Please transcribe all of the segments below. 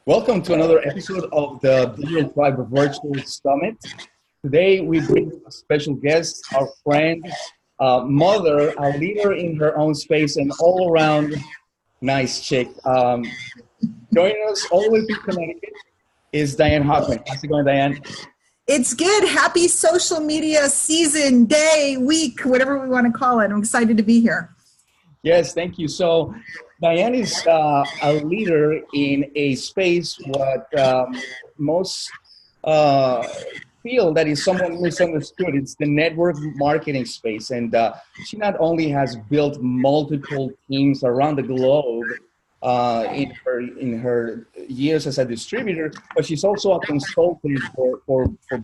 Welcome to another episode of the Digital Tribe Virtual Summit. Today we bring a special guest, our friend, mother, a leader in her own space, and all-around nice chick. Joining us all the way from Connecticut is Diane Hochman. How's it going, Diane? It's good. Happy social media season, day, week, whatever we want to call it. I'm excited to be here. Yes, thank you. So Diane is a leader in a space what most feel that is somewhat misunderstood. It's the network marketing space. And she not only has built multiple teams around the globe in her years as a distributor, but she's also a consultant for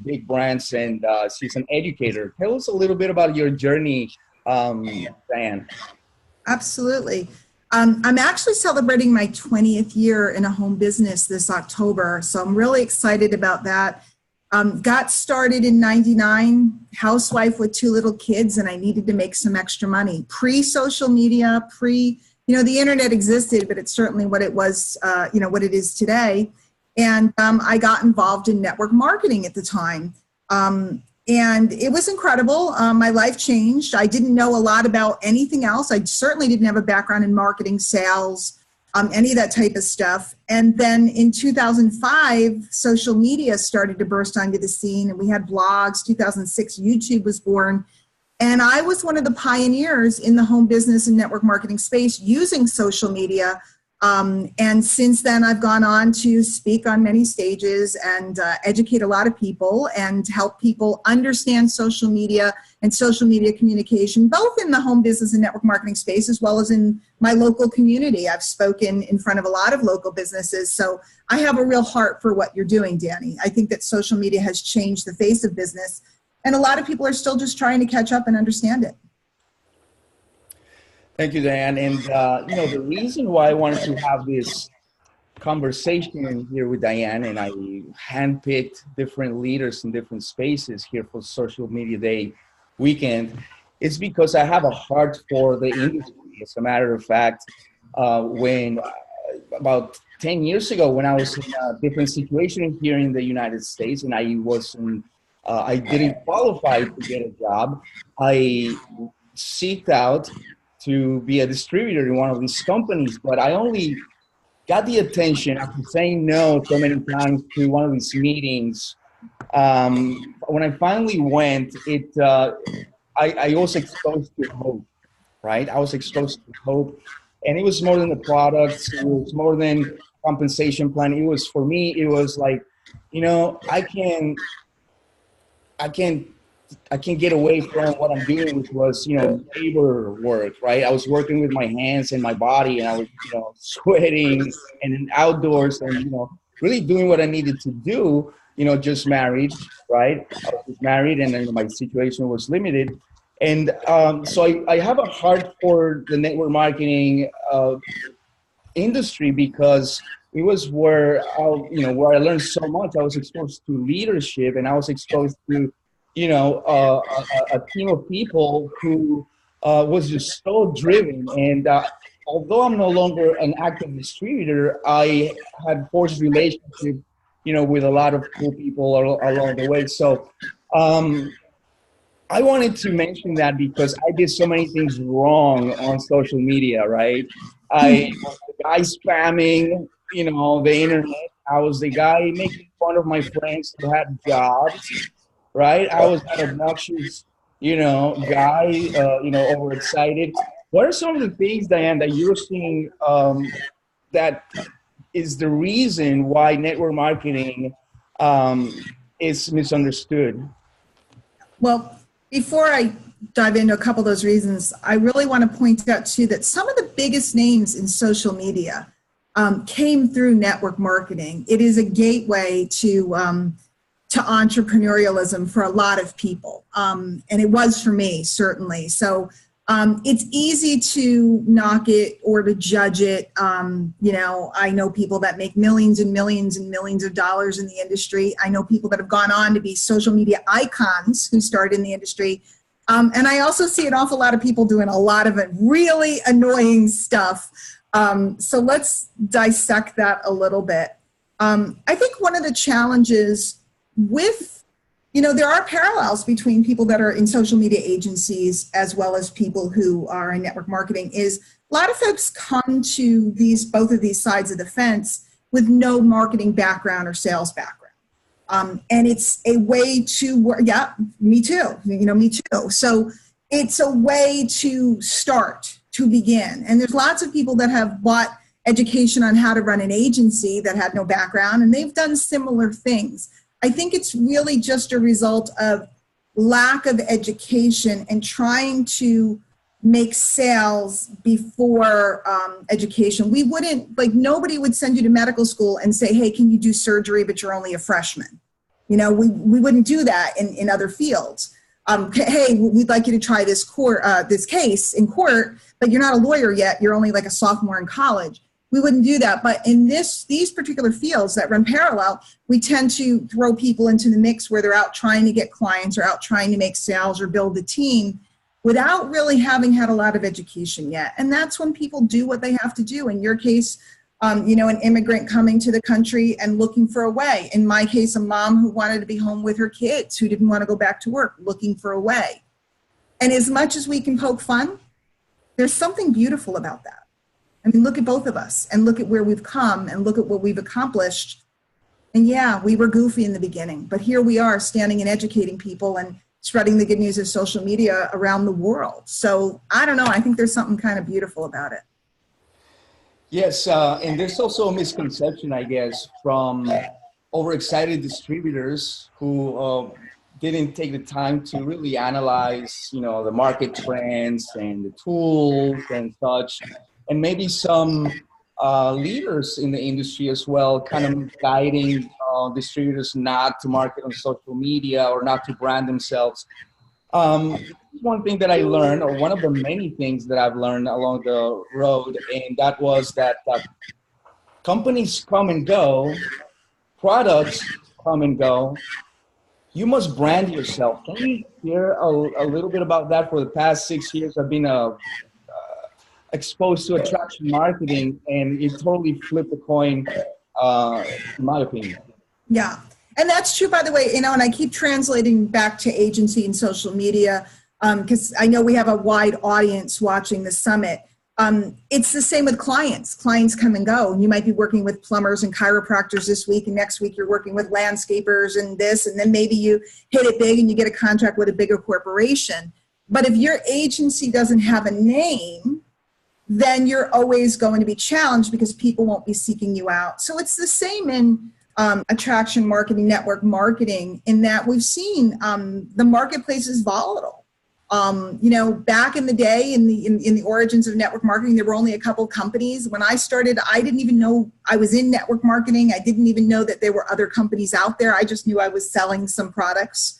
big brands, and she's an educator. Tell us a little bit about your journey, Diane. Absolutely. I'm actually celebrating my 20th year in a home business this October, so I'm really excited about that. Got started in '99, housewife with 2 little kids, and I needed to make some extra money. Pre-social media, the internet existed, but it's certainly what it was, what it is today. And I got involved in network marketing at the time. And it was incredible. My life changed. I didn't know a lot about anything else. I certainly didn't have a background in marketing, sales, any of that type of stuff. And then in 2005, social media started to burst onto the scene, and we had blogs. 2006, YouTube was born. And I was one of the pioneers in the home business and network marketing space using social media. And since then, I've gone on to speak on many stages and educate a lot of people and help people understand social media and social media communication, both in the home business and network marketing space, as well as in my local community. I've spoken in front of a lot of local businesses. So I have a real heart for what you're doing, Danny. I think that social media has changed the face of business, and a lot of people are still just trying to catch up and understand it. Thank you, Diane. And, the reason why I wanted to have this conversation here with Diane, and I handpicked different leaders in different spaces here for Social Media Day weekend, is because I have a heart for the industry. As a matter of fact, when about 10 years ago, when I was in a different situation here in the United States, and I didn't qualify to get a job, I seeked out to be a distributor in one of these companies, but I only got the attention after saying no so many times to one of these meetings. When I finally went, I was exposed to hope, right? I was exposed to hope, and it was more than the products. It was more than compensation plan. It was, for me, it was like, I can't get away from what I'm doing, which was, labor work, right? I was working with my hands and my body, and I was, sweating and outdoors and, really doing what I needed to do, just married, right? I was just married, and then my situation was limited. And so I have a heart for the network marketing industry, because it was where I learned so much. I was exposed to leadership, and I was exposed to a team of people who was just so driven. And although I'm no longer an active distributor, I had forged relationships, with a lot of cool people along the way. So I wanted to mention that because I did so many things wrong on social media, right? I was the guy spamming, the internet. I was the guy making fun of my friends who had jobs. Right? I was an obnoxious, guy, overexcited. What are some of the things, Diane, that you're seeing that is the reason why network marketing is misunderstood? Well, before I dive into a couple of those reasons, I really want to point out, too, that some of the biggest names in social media came through network marketing. It is a gateway to entrepreneurialism for a lot of people. And it was for me, certainly. So it's easy to knock it or to judge it. I know people that make millions and millions and millions of dollars in the industry. I know people that have gone on to be social media icons who started in the industry. And I also see an awful lot of people doing a lot of really annoying stuff. So let's dissect that a little bit. I think one of the challenges with, there are parallels between people that are in social media agencies as well as people who are in network marketing is a lot of folks come to both of these sides of the fence with no marketing background or sales background. And it's a way to work. Yeah, me too. Me too. So it's a way to start, to begin. And there's lots of people that have bought education on how to run an agency that had no background, and they've done similar things. I think it's really just a result of lack of education and trying to make sales before education. We wouldn't, nobody would send you to medical school and say, hey, can you do surgery, but you're only a freshman? We wouldn't do that in other fields. Hey, we'd like you to try this case in court, but you're not a lawyer yet. You're only like a sophomore in college. We wouldn't do that. But in these particular fields that run parallel, we tend to throw people into the mix where they're out trying to get clients or out trying to make sales or build a team without really having had a lot of education yet. And that's when people do what they have to do. In your case, an immigrant coming to the country and looking for a way. In my case, a mom who wanted to be home with her kids, who didn't want to go back to work, looking for a way. And as much as we can poke fun, there's something beautiful about that. I mean, look at both of us and look at where we've come and look at what we've accomplished. And yeah, we were goofy in the beginning, but here we are standing and educating people and spreading the good news of social media around the world. So I don't know, I think there's something kind of beautiful about it. Yes, and there's also a misconception, I guess, from overexcited distributors who didn't take the time to really analyze, the market trends and the tools and such, and maybe some leaders in the industry as well, kind of guiding distributors not to market on social media or not to brand themselves. One thing that I learned, or one of the many things that I've learned along the road, and that was that companies come and go, products come and go. You must brand yourself. Can you hear a little bit about that? For the past 6 years, I've been exposed to attraction marketing, and it totally flipped the coin, in my opinion. Yeah. And that's true, by the way, and I keep translating back to agency and social media because I know we have a wide audience watching the summit. It's the same with clients. Clients come and go. You might be working with plumbers and chiropractors this week, and next week you're working with landscapers and this, and then maybe you hit it big and you get a contract with a bigger corporation. But if your agency doesn't have a name, then you're always going to be challenged because people won't be seeking you out. So it's the same in attraction marketing, network marketing, in that we've seen the marketplace is volatile. Back in the day, in the origins of network marketing, there were only a couple companies. When I started, I didn't even know I was in network marketing. I didn't even know that there were other companies out there. I just knew I was selling some products.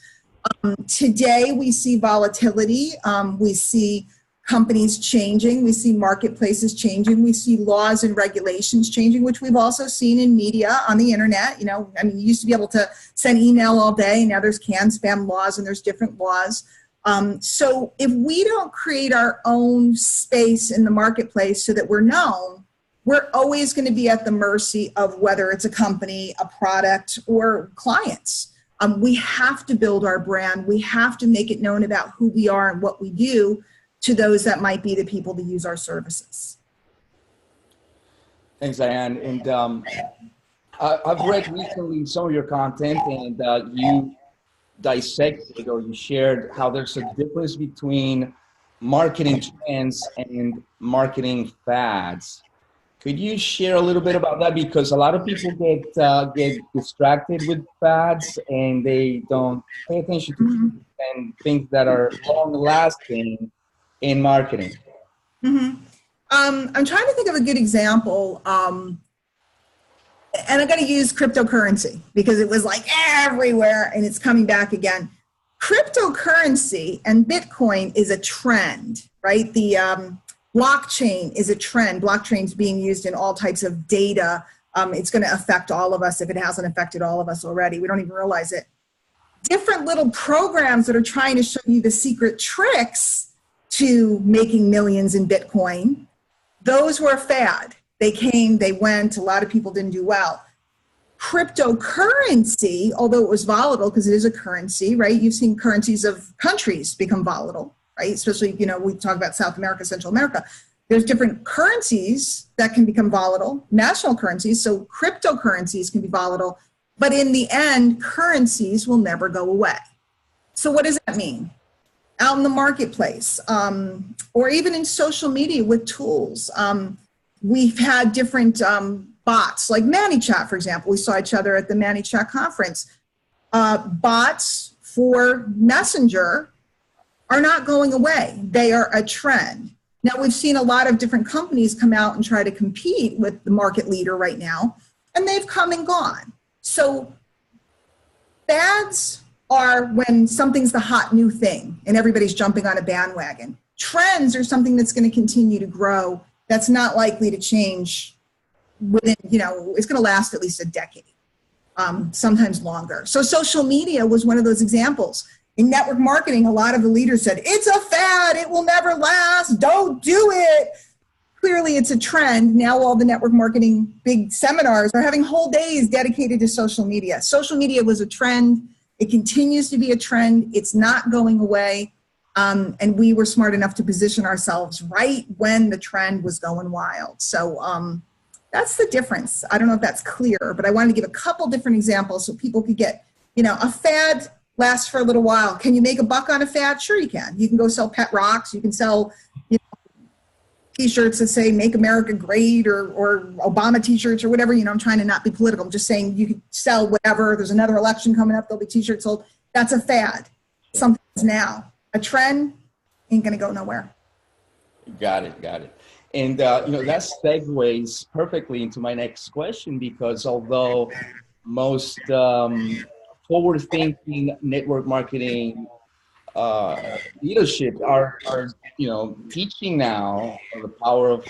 Today, we see volatility. We see companies changing. We see marketplaces changing. We see laws and regulations changing, which we've also seen in media on the internet. You used to be able to send email all day. Now there's CAN spam laws and there's different laws. So if we don't create our own space in the marketplace so that we're known, we're always going to be at the mercy of whether it's a company, a product, or clients. We have to build our brand. We have to make it known about who we are and what we do to those that might be the people to use our services. Thanks, Diane. And I've read recently some of your content, and you dissected or you shared how there's a difference between marketing trends and marketing fads. Could you share a little bit about that? Because a lot of people get distracted with fads and they don't pay attention to and things that are long-lasting in marketing. Mm-hmm. I'm trying to think of a good example. And I'm going to use cryptocurrency because it was like everywhere and it's coming back again. Cryptocurrency and Bitcoin is a trend, right? The blockchain is a trend. Blockchain's being used in all types of data. It's going to affect all of us if it hasn't affected all of us already. We don't even realize it. Different little programs that are trying to show you the secret tricks to making millions in Bitcoin, those were a fad. They came, they went, a lot of people didn't do well. Cryptocurrency, although it was volatile because it is a currency, right? You've seen currencies of countries become volatile, right? Especially, we talk about South America, Central America. There's different currencies that can become volatile, national currencies. So cryptocurrencies can be volatile, but in the end, currencies will never go away. So what does that mean? Out in the marketplace, or even in social media with tools, we've had different bots, like ManyChat, for example. We saw each other at the ManyChat conference. Bots for Messenger are not going away. They are a trend. Now, we've seen a lot of different companies come out and try to compete with the market leader right now, and they've come and gone. So fads are when something's the hot new thing and everybody's jumping on a bandwagon. Trends are something that's going to continue to grow. That's not likely to change within, it's going to last at least a decade, sometimes longer. So social media was one of those examples. In network marketing, a lot of the leaders said, it's a fad, it will never last, don't do it. Clearly it's a trend. Now all the network marketing big seminars are having whole days dedicated to social media. Social media was a trend. It continues to be a trend. It's not going away. And we were smart enough to position ourselves right when the trend was going wild. So that's the difference. I don't know if that's clear, but I wanted to give a couple different examples so people could get, a fad lasts for a little while. Can you make a buck on a fad? Sure you can. You can go sell pet rocks. You can sell T-shirts that say "Make America Great" or Obama T-shirts or whatever. I'm trying to not be political. I'm just saying you can sell whatever. There's another election coming up. There'll be T-shirts sold. That's a fad. Something's now. A trend ain't going to go nowhere. Got it. And, that segues perfectly into my next question, because although most forward-thinking network marketing leadership are teaching now the power of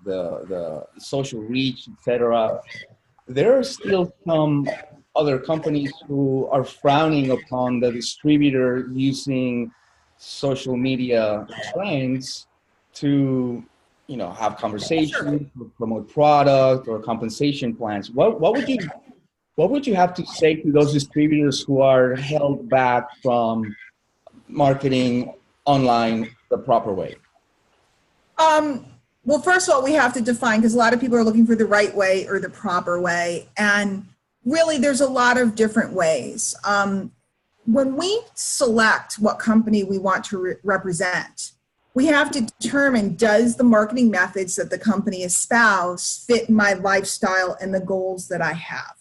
the social reach, etc., there are still some other companies who are frowning upon the distributor using social media trends to have conversations, promote product or compensation plans. What would you have to say to those distributors who are held back from marketing online the proper way? Well, first of all, we have to define, because a lot of people are looking for the right way or the proper way. And really, there's a lot of different ways. When we select what company we want to represent, we have to determine, does the marketing methods that the company espouse fit my lifestyle and the goals that I have?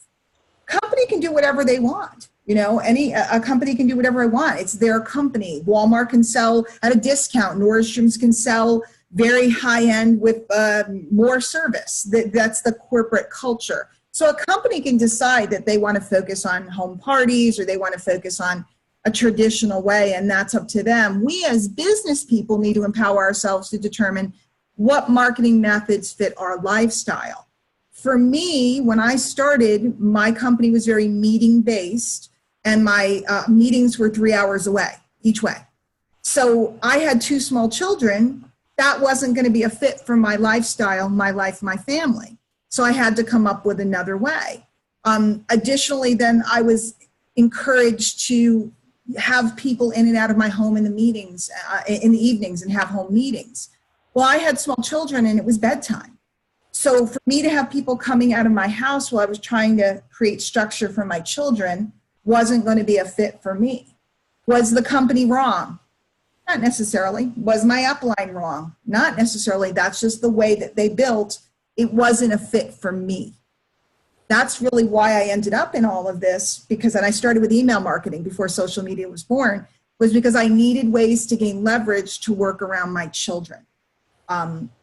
Company can do whatever they want. A company can do whatever I want. It's their company. Walmart can sell at a discount. Nordstrom's can sell very high end with more service. That's the corporate culture. So a company can decide that they want to focus on home parties or they want to focus on a traditional way, and that's up to them. We as business people need to empower ourselves to determine what marketing methods fit our lifestyle. For me, when I started, my company was very meeting-based, and my meetings were 3 hours away each way. So I had 2 small children. That wasn't going to be a fit for my lifestyle, my life, my family. So I had to come up with another way. Additionally, then I was encouraged to have people in and out of my home in the meetings, in the evenings, and have home meetings. Well, I had small children and it was bedtime. So for me to have people coming out of my house while I was trying to create structure for my children wasn't going to be a fit for me. Was the company wrong? Not necessarily. Was my upline wrong? Not necessarily. That's just the way that they built. It wasn't a fit for me. That's really why I ended up in all of this, because then I started with email marketing before social media was born, was because I needed ways to gain leverage to work around my children.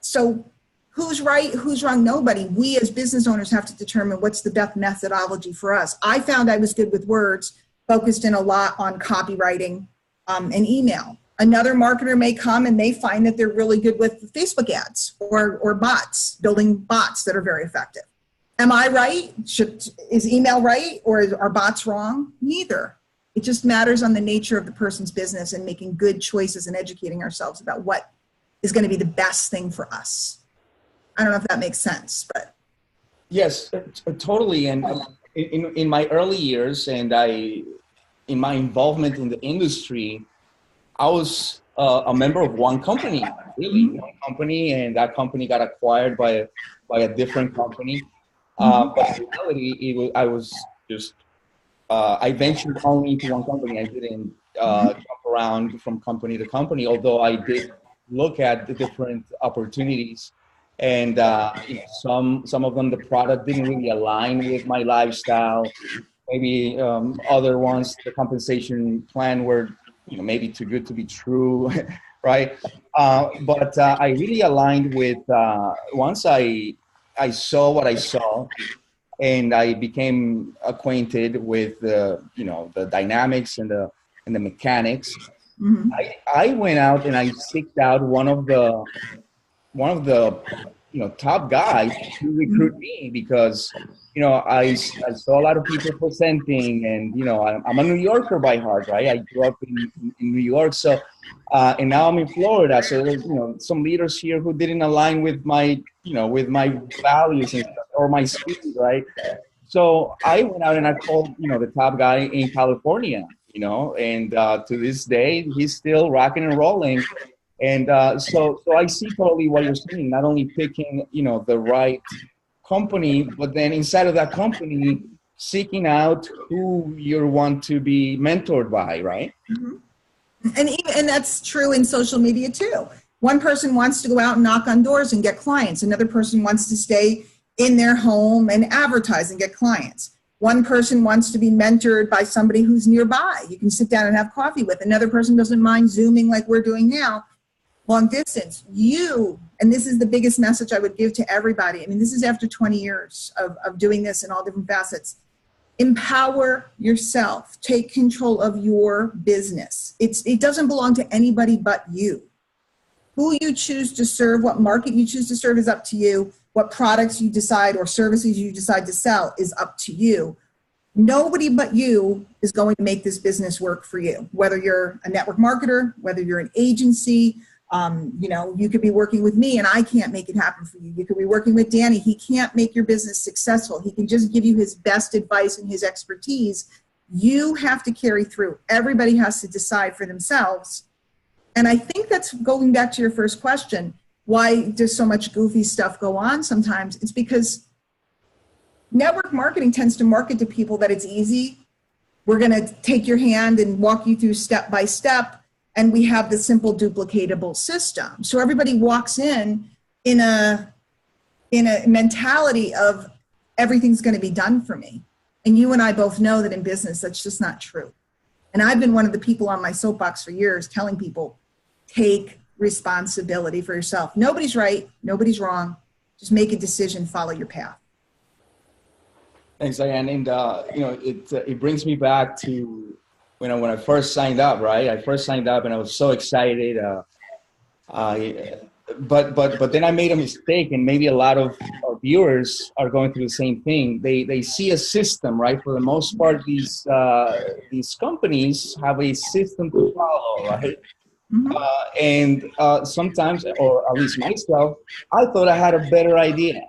So who's right, who's wrong? Nobody. We as business owners have to determine what's the best methodology for us. I found I was good with words, focused in a lot on copywriting and email. Another marketer may come and they find that they're really good with Facebook ads or bots, building bots that are very effective. Am I right? Is email right, or are bots wrong? Neither. It just matters on the nature of the person's business and making good choices and educating ourselves about what is going to be the best thing for us. I don't know if that makes sense, but. Yes, totally. And in my early years, and in my involvement in the industry, I was a member of one company, really one company, and that company got acquired by a different company. But in reality, I was just I ventured only into one company. I didn't jump around from company to company, although I did look at the different opportunities. And some of them, the product didn't really align with my lifestyle. Maybe other ones, the compensation plan were maybe too good to be true, right? But I really aligned with once I saw what I saw, and I became acquainted with the dynamics and the mechanics. I went out and I seeked out one of the top guys to recruit me, because I saw a lot of people presenting, and I'm a New Yorker by heart, right? I grew up in New York, so and now I'm in Florida, so there's some leaders here who didn't align with my values and stuff, or my speed, right? So I went out and I called the top guy in California, and to this day he's still rocking and rolling. And so I see totally what you're saying. Not only picking, the right company, but then inside of that company, seeking out who you want to be mentored by, right? And that's true in social media too. One person wants to go out and knock on doors and get clients. Another person wants to stay in their home and advertise and get clients. One person wants to be mentored by somebody who's nearby. You can sit down and have coffee with. Another person doesn't mind Zooming like we're doing now. Long distance, and this is the biggest message I would give to everybody. I mean, this is after 20 years of doing this in all different facets. Empower yourself. Take control of your business. It doesn't belong to anybody but you. Who you choose to serve, what market you choose to serve is up to you. What products you decide or services you decide to sell is up to you. Nobody but you is going to make this business work for you. Whether you're a network marketer, whether you're an agency, you could be working with me and I can't make it happen for you. You could be working with Danny. He can't make your business successful. He can just give you his best advice and his expertise. You have to carry through. Everybody has to decide for themselves. And I think that's going back to your first question. Why does so much goofy stuff go on sometimes? It's because network marketing tends to market to people that it's easy. We're going to take your hand and walk you through step by step. And we have the simple duplicatable system. So everybody walks in a mentality of everything's going to be done for me. And you and I both know that in business, that's just not true. And I've been one of the people on my soapbox for years telling people, take responsibility for yourself. Nobody's right. Nobody's wrong. Just make a decision, follow your path. Thanks, Diane. And, it brings me back to when I first signed up, right? I first signed up and I was so excited. But then I made a mistake, and maybe a lot of our viewers are going through the same thing. They see a system, right? For the most part, these companies have a system to follow, right? And sometimes, or at least myself, I thought I had a better idea.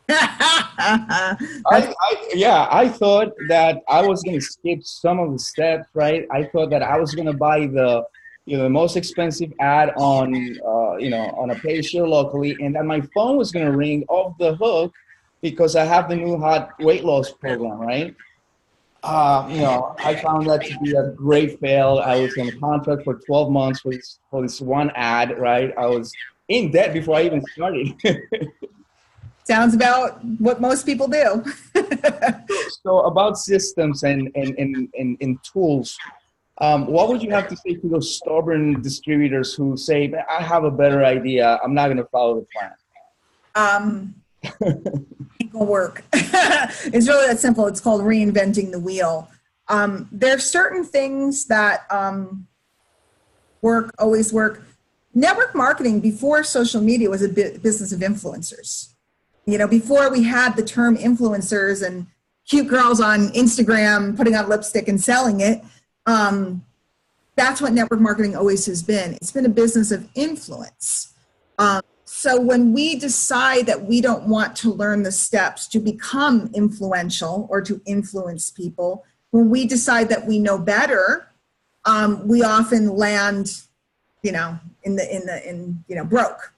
I thought that I was going to skip some of the steps, right? I thought that I was going to buy the most expensive ad on a page show locally, and that my phone was going to ring off the hook because I have the new hot weight loss program, right? I found that to be a great fail. I was on a contract for 12 months for this one ad, right? I was in debt before I even started. Sounds about what most people do. So about systems and tools, what would you have to say to those stubborn distributors who say, I have a better idea, I'm not going to follow the plan? It will work. It's really that simple. It's called reinventing the wheel. There are certain things that always work. Network marketing before social media was a business of influencers. Before we had the term influencers and cute girls on Instagram putting on lipstick and selling it, that's what network marketing always has been. It's been a business of influence. So when we decide that we don't want to learn the steps to become influential or to influence people, when we decide that we know better, we often land, broke.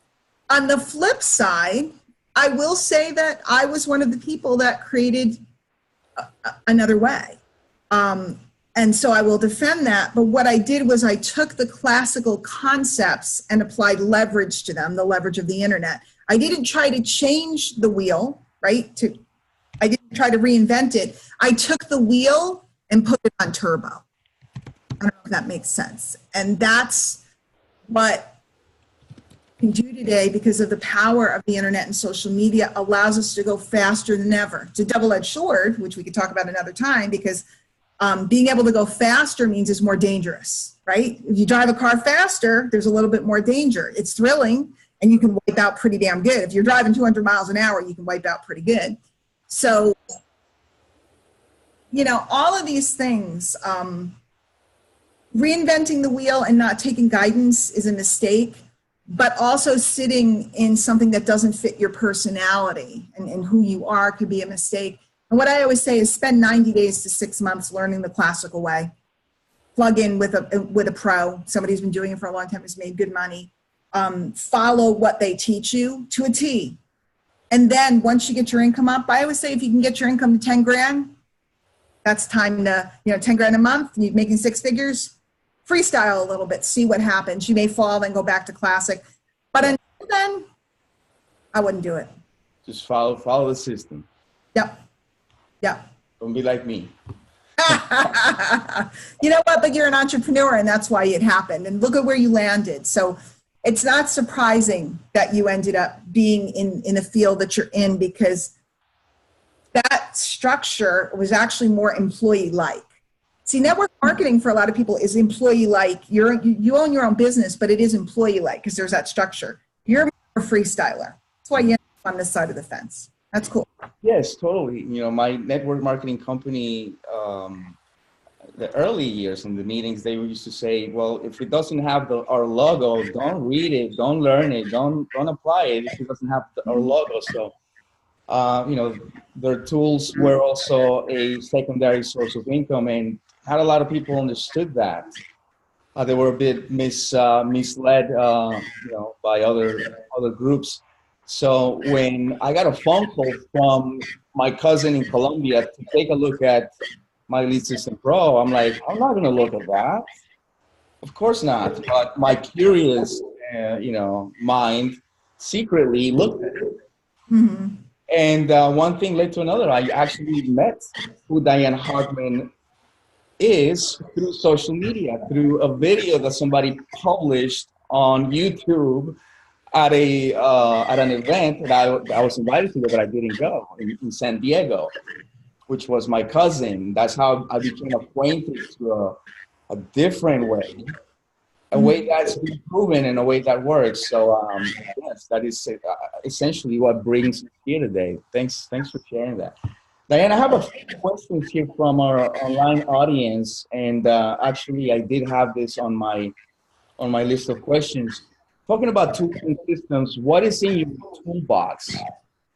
On the flip side, I will say that I was one of the people that created another way. And so I will defend that. But what I did was I took the classical concepts and applied leverage to them, the leverage of the internet. I didn't try to change the wheel, right? I didn't try to reinvent it. I took the wheel and put it on turbo. I don't know if that makes sense. And that's what we can do today, because of the power of the internet and social media allows us to go faster than ever. It's a double-edged sword, which we could talk about another time, because being able to go faster means it's more dangerous, right? If you drive a car faster, there's a little bit more danger. It's thrilling, and you can wipe out pretty damn good. If you're driving 200 miles an hour, you can wipe out pretty good. So, all of these things, reinventing the wheel and not taking guidance is a mistake, but also sitting in something that doesn't fit your personality and who you are could be a mistake. And what I always say is spend 90 days to 6 months learning the classical way. Plug in with a pro, somebody who's been doing it for a long time, has made good money. Follow what they teach you to a T. And then once you get your income up, I always say if you can get your income to 10 grand, that's time to, 10 grand a month, you're making 6 figures, freestyle a little bit, see what happens. You may fall, then go back to classic. But until then, I wouldn't do it. Just follow the system. Yep. Don't be like me. You know what? But you're an entrepreneur, and that's why it happened. And look at where you landed. So it's not surprising that you ended up being in a field that you're in, because that structure was actually more employee-like. See, network marketing for a lot of people is employee-like. You own your own business, but it is employee-like because there's that structure. You're more a freestyler. That's why you end up on this side of the fence. That's cool. Yes, totally. My network marketing company, the early years in the meetings, they used to say, well, if it doesn't have our logo, don't read it, don't learn it, don't apply it if it doesn't have our logo. So, their tools were also a secondary source of income, and not a lot of people understood that. They were a bit misled, by other groups. So when I got a phone call from my cousin in Colombia to take a look at my Lead System Pro, I'm like, I'm not going to look at that. Of course not. But my curious, mind secretly looked at it. Mm-hmm. And one thing led to another. I actually met who Diane Hochman is through social media, through a video that somebody published on YouTube at an event that I was invited to, but I didn't go, in San Diego, which was my cousin. That's how I became acquainted to a different way, a way that's been proven and a way that works. So yes, that is essentially what brings us here today. Thanks for sharing that. Diane, I have a few questions here from our online audience, and actually I did have this on my list of questions. Talking about tools and systems, what is in your toolbox?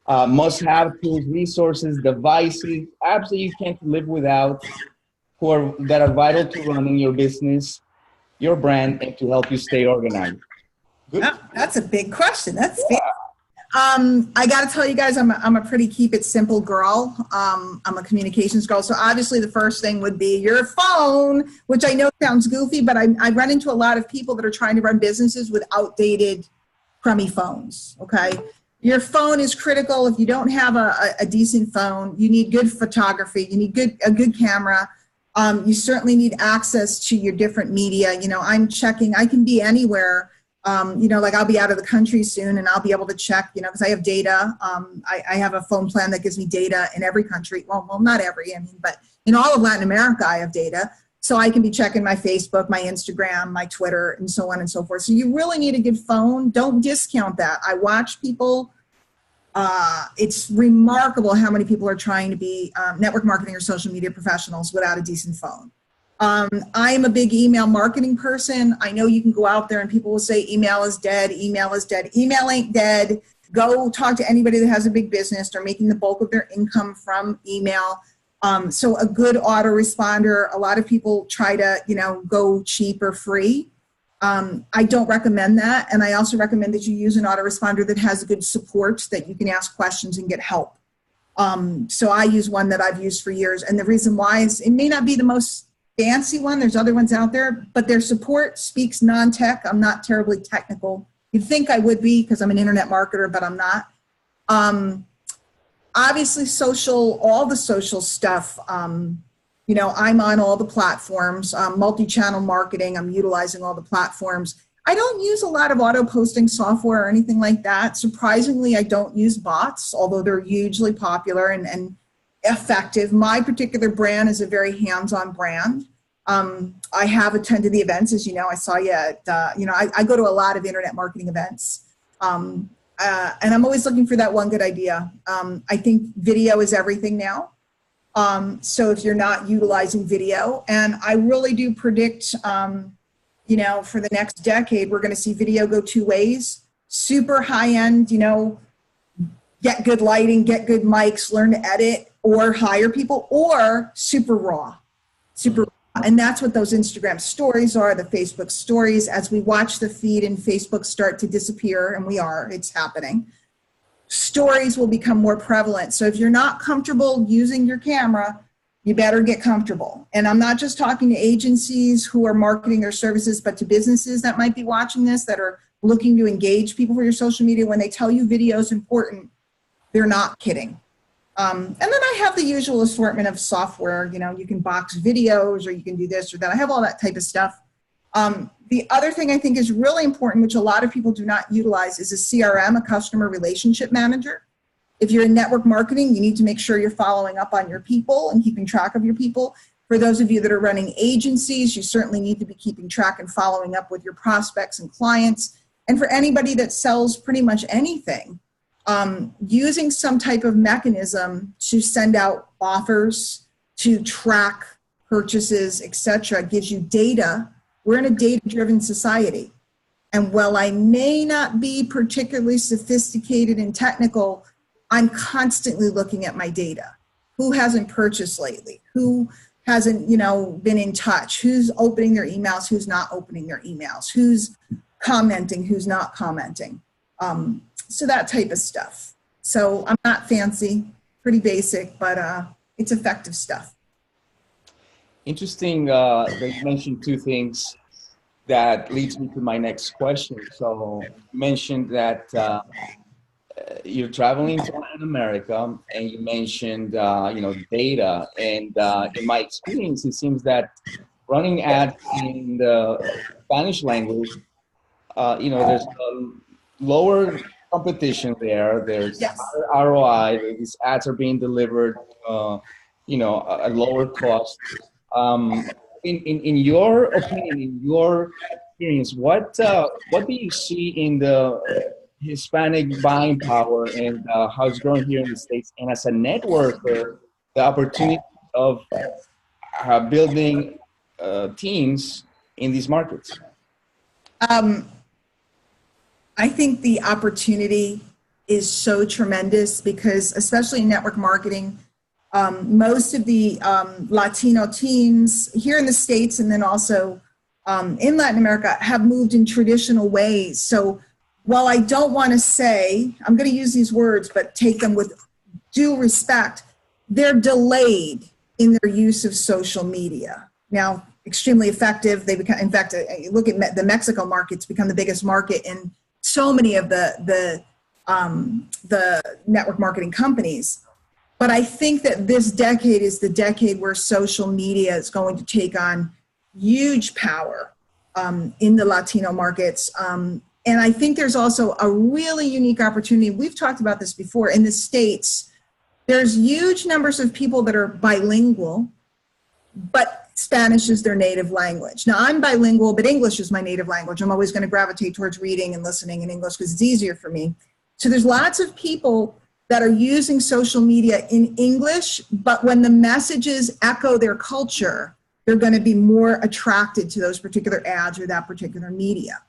Must-have tools, resources, devices, apps that you can't live without, that are vital to running your business, your brand, and to help you stay organized. Good. Oh, that's a big question. That's big. I got to tell you guys, I'm a pretty keep it simple girl. I'm a communications girl. So obviously the first thing would be your phone, which I know sounds goofy, but I run into a lot of people that are trying to run businesses with outdated, crummy phones. Okay. Your phone is critical. If you don't have a decent phone, you need good photography. You need a good camera. You certainly need access to your different media. I'm checking, I can be anywhere. Like I'll be out of the country soon and I'll be able to check, because I have data. I have a phone plan that gives me data in every country. Well, not every, but in all of Latin America, I have data. So I can be checking my Facebook, my Instagram, my Twitter, and so on and so forth. So you really need a good phone. Don't discount that. I watch people. It's remarkable how many people are trying to be network marketing or social media professionals without a decent phone. I am a big email marketing person. I know you can go out there and people will say email is dead, email is dead. Email ain't dead. Go talk to anybody that has a big business. They're making the bulk of their income from email. So a good autoresponder, a lot of people try to, go cheap or free. I don't recommend that. And I also recommend that you use an autoresponder that has good support, that you can ask questions and get help. So I use one that I've used for years. And the reason why is it may not be the most fancy one. There's other ones out there, but their support speaks non-tech. I'm not terribly technical. You'd think I would be because I'm an internet marketer, but I'm not. Obviously, all the social stuff, I'm on all the platforms, multi-channel marketing, I'm utilizing all the platforms. I don't use a lot of auto-posting software or anything like that. Surprisingly, I don't use bots, although they're hugely popular and effective. My particular brand is a very hands-on brand. I have attended the events, as you know. I saw you at, I go to a lot of internet marketing events. And I'm always looking for that one good idea. I think video is everything now. So if you're not utilizing video, and I really do predict, for the next decade, we're going to see video go two ways. Super high end, get good lighting, get good mics, learn to edit, or hire people, or super raw. And that's what those Instagram stories are, the Facebook stories. As we watch the feed and Facebook start to disappear, and it's happening, stories will become more prevalent. So if you're not comfortable using your camera, you better get comfortable. And I'm not just talking to agencies who are marketing their services, but to businesses that might be watching this, that are looking to engage people for your social media. When they tell you video is important, they're not kidding. And then I have the usual assortment of software. You can box videos, or you can do this or that. I have all that type of stuff. The other thing I think is really important, which a lot of people do not utilize, is a CRM, a customer relationship manager. If you're in network marketing, you need to make sure you're following up on your people and keeping track of your people. For those of you that are running agencies, you certainly need to be keeping track and following up with your prospects and clients. And for anybody that sells pretty much anything, using some type of mechanism to send out offers, to track purchases, etc., gives you data. We're in a data-driven society. And while I may not be particularly sophisticated and technical, I'm constantly looking at my data. Who hasn't purchased lately? Who hasn't, been in touch? Who's opening their emails? Who's not opening their emails? Who's commenting? Who's not commenting? So that type of stuff. So I'm not fancy, pretty basic, but it's effective stuff. Interesting that you mentioned two things that leads me to my next question. So you mentioned that you're traveling to Latin America, and you mentioned, data. And in my experience, it seems that running ads in the Spanish language, there's a lower competition there. There's higher ROI. These ads are being delivered, at lower cost. In your opinion, in your experience, what do you see in the Hispanic buying power and how it's growing here in the States? And as a networker, the opportunity of building teams in these markets? I think the opportunity is so tremendous because, especially in network marketing, most of the Latino teams here in the States and then also in Latin America have moved in traditional ways. So while I don't want to say, I'm going to use these words, but take them with due respect, they're delayed in their use of social media. Now, extremely effective. They become, in fact, look at the Mexico market's become the biggest market in so many of the network marketing companies. But I think that this decade is the decade where social media is going to take on huge power in the Latino markets. And I think there's also a really unique opportunity. We've talked about this before. In the States, there's huge numbers of people that are bilingual, but Spanish is their native language. Now, I'm bilingual, but English is my native language. I'm always going to gravitate towards reading and listening in English because it's easier for me. So there's lots of people that are using social media in English, but when the messages echo their culture, they're going to be more attracted to those particular ads or that particular media.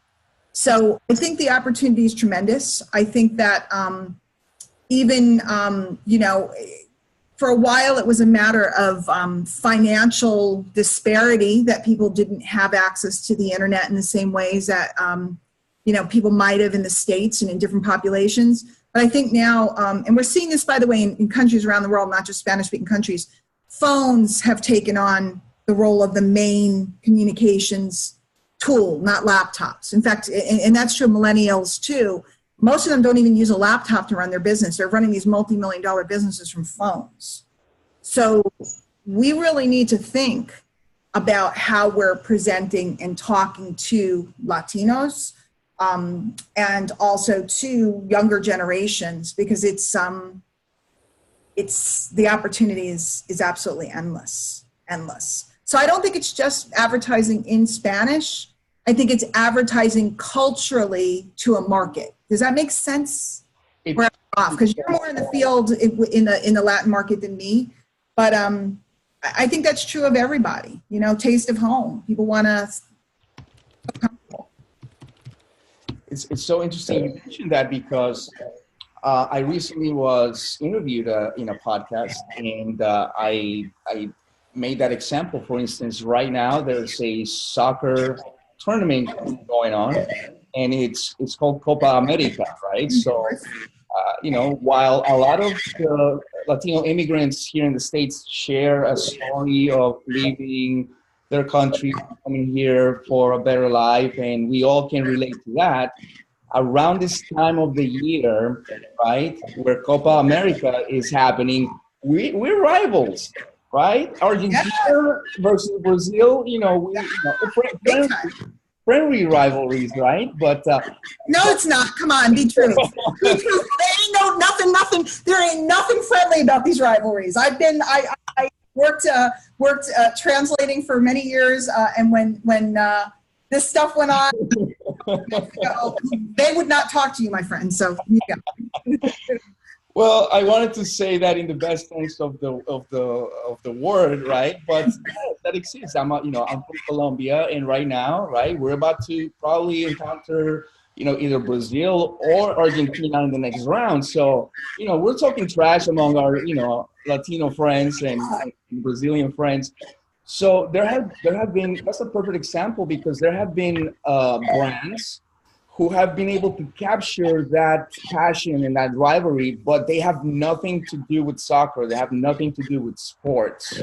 So I think the opportunity is tremendous. I think that even, for a while it was a matter of financial disparity, that people didn't have access to the internet in the same ways that, people might have in the States and in different populations. But I think now, and we're seeing this, by the way, in countries around the world, not just Spanish-speaking countries, phones have taken on the role of the main communications tool, not laptops. In fact, and that's true of millennials too. Most of them don't even use a laptop to run their business. They're running these multi-million-dollar businesses from phones. So we really need to think about how we're presenting and talking to Latinos, and also to younger generations, because it's the opportunity is absolutely endless. So I don't think it's just advertising in Spanish. I think it's advertising culturally to a market. Does that make sense? Because you're more in the field in the Latin market than me, but I think that's true of everybody. Taste of home. People want to feel comfortable. It's so interesting you mentioned that, because I recently was interviewed in a podcast, and I made that example. For instance, right now there's a soccer tournament going on, and it's called Copa America, right? So, while a lot of the Latino immigrants here in the States share a story of leaving their country, coming here for a better life, and we all can relate to that, around this time of the year, right, where Copa America is happening, we're rivals, right? Argentina versus Brazil, friendly rivalries, right? But no, it's not. Come on, be true. Be true. There ain't nothing. There ain't nothing friendly about these rivalries. I worked translating for many years, and when this stuff went on, they would not talk to you, my friend. So yeah. Well, I wanted to say that in the best sense of the word, right? But yes, that exists. I'm from Colombia, and right now, right, we're about to probably encounter, either Brazil or Argentina in the next round. So, we're talking trash among our, Latino friends and Brazilian friends. So there have been, that's a perfect example, because there have been brands who have been able to capture that passion and that rivalry, but they have nothing to do with soccer. They have nothing to do with sports,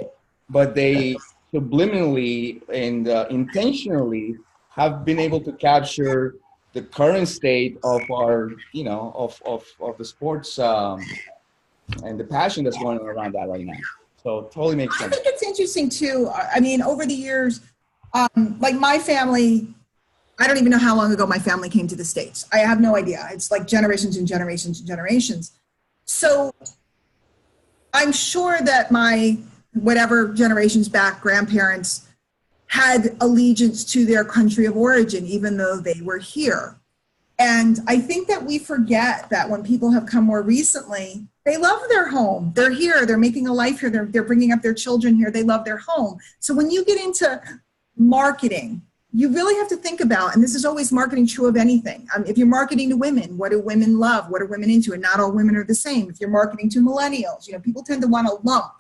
but they subliminally and intentionally have been able to capture the current state of our, of the sports and the passion that's going on around that right now. So totally makes sense. I think it's interesting too. I mean, over the years, like my family, I don't even know how long ago my family came to the States. I have no idea. It's like generations and generations and generations. So I'm sure that my whatever generations back grandparents had allegiance to their country of origin, even though they were here. And I think that we forget that when people have come more recently, they love their home. They're here. They're making a life here. They're bringing up their children here. They love their home. So when you get into marketing, you really have to think about, and this is always marketing true of anything. If you're marketing to women, what do women love? What are women into? And not all women are the same. If you're marketing to millennials, people tend to want to lump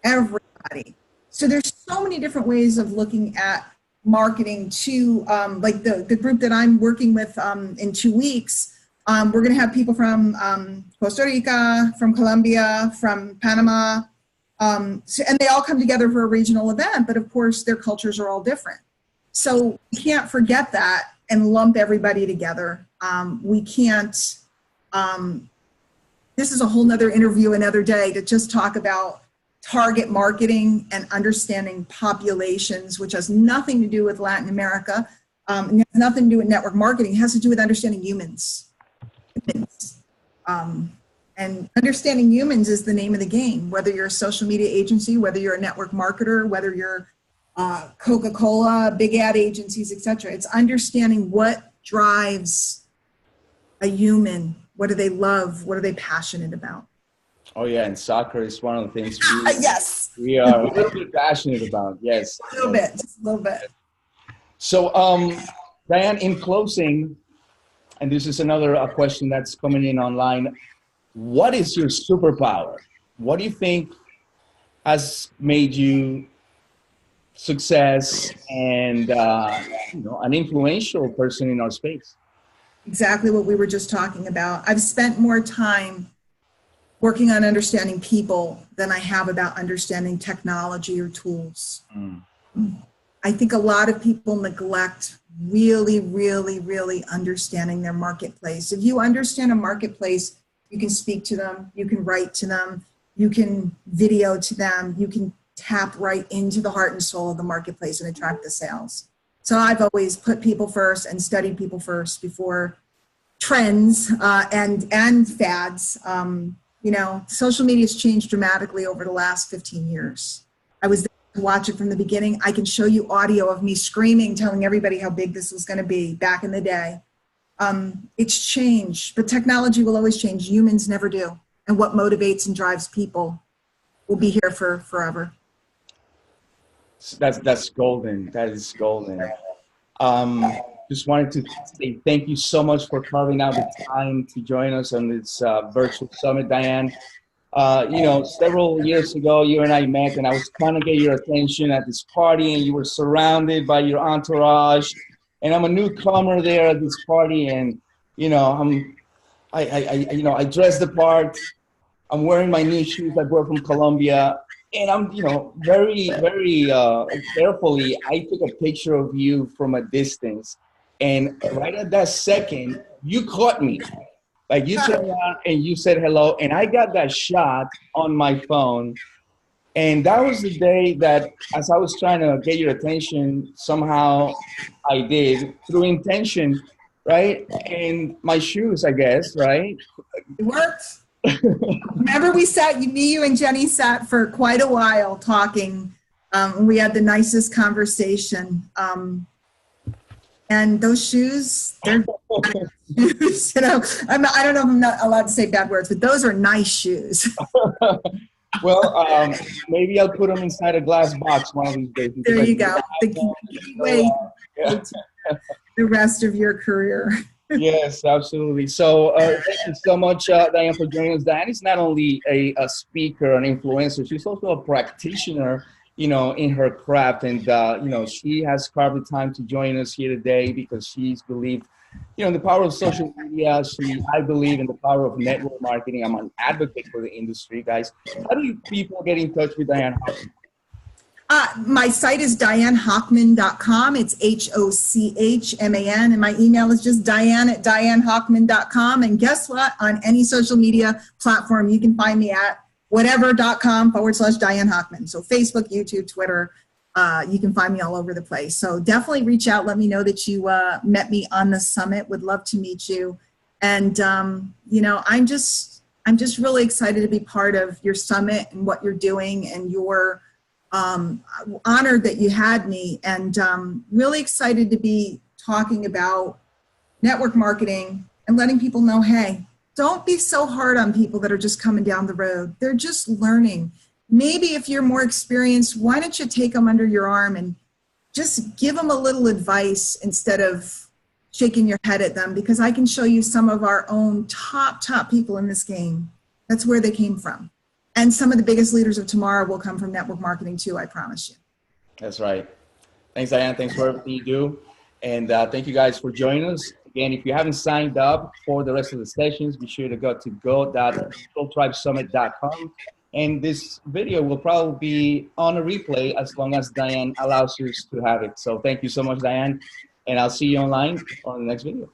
everybody. So there's so many different ways of looking at marketing to, like the group that I'm working with in 2 weeks. We're going to have people from Costa Rica, from Colombia, from Panama, and they all come together for a regional event. But of course, their cultures are all different. So we can't forget that and lump everybody together. We can't, this is a whole nother interview another day to just talk about target marketing and understanding populations, which has nothing to do with Latin America. And has nothing to do with network marketing. It has to do with understanding humans. And understanding humans is the name of the game, whether you're a social media agency, whether you're a network marketer, whether you're Coca-Cola, big ad agencies, etc. It's understanding what drives a human. What do they love? What are they passionate about? Oh yeah, and soccer is one of the things Yes, we are a little bit passionate about. Yes. a little bit, just a little bit. So, Diane, in closing, and this is another question that's coming in online. What is your superpower? What do you think has made you success and an influential person in our space? Exactly what we were just talking about. I've spent more time working on understanding people than I have about understanding technology or tools. Mm. I think a lot of people neglect really, really, really understanding their marketplace. If you understand a marketplace, you can speak to them, you can write to them, you can video to them, you can tap right into the heart and soul of the marketplace and attract the sales. So I've always put people first and studied people first before trends and fads. Social media has changed dramatically over the last 15 years. I was there to watch it from the beginning. I can show you audio of me screaming, telling everybody how big this was going to be back in the day. It's changed, but technology will always change. Humans never do. And what motivates and drives people will be here for forever. That's golden. That is golden. Just wanted to say thank you so much for carving out the time to join us on this virtual summit, Diane. Several years ago, you and I met, and I was trying to get your attention at this party, and you were surrounded by your entourage. And I'm a newcomer there at this party, and I dress the part. I'm wearing my new shoes I brought from Colombia. And I'm, very, very carefully, I took a picture of you from a distance. And right at that second, you caught me. Like you turned around and you said hello. And I got that shot on my phone. And that was the day that, as I was trying to get your attention, somehow I did through intention, right? And my shoes, I guess, right? It worked. Remember you and Jenny sat for quite a while talking. We had the nicest conversation. And those shoes, they're shoes, I don't know if I'm not allowed to say bad words, but those are nice shoes. Well, maybe I'll put them inside a glass box one of these days. There you go. The rest of your career. Yes, absolutely. So thank you so much, Diane, for joining us. Diane is not only a speaker, an influencer, she's also a practitioner, in her craft. And, she has carved the time to join us here today because she's believed, in the power of social media. I believe in the power of network marketing. I'm an advocate for the industry, guys. How do people get in touch with Diane Hochman? My site is dianehochman.com. It's HOCHMAN. And my email is just diane@dianehochman.com. And guess what? On any social media platform, you can find me at whatever.com/Diane Hochman. So Facebook, YouTube, Twitter, you can find me all over the place. So definitely reach out. Let me know that you met me on the summit. Would love to meet you. And, I'm just really excited to be part of your summit and what you're doing, and your honored that you had me, and really excited to be talking about network marketing and letting people know, hey, don't be so hard on people that are just coming down the road. They're just learning. Maybe if you're more experienced, why don't you take them under your arm and just give them a little advice instead of shaking your head at them, because I can show you some of our own top people in this game. That's where they came from. And some of the biggest leaders of tomorrow will come from network marketing too, I promise you. That's right. Thanks, Diane. Thanks for everything you do. And thank you guys for joining us. Again, if you haven't signed up for the rest of the sessions, be sure to go to go.digitaltribesummit.com. And this video will probably be on a replay as long as Diane allows us to have it. So thank you so much, Diane. And I'll see you online on the next video.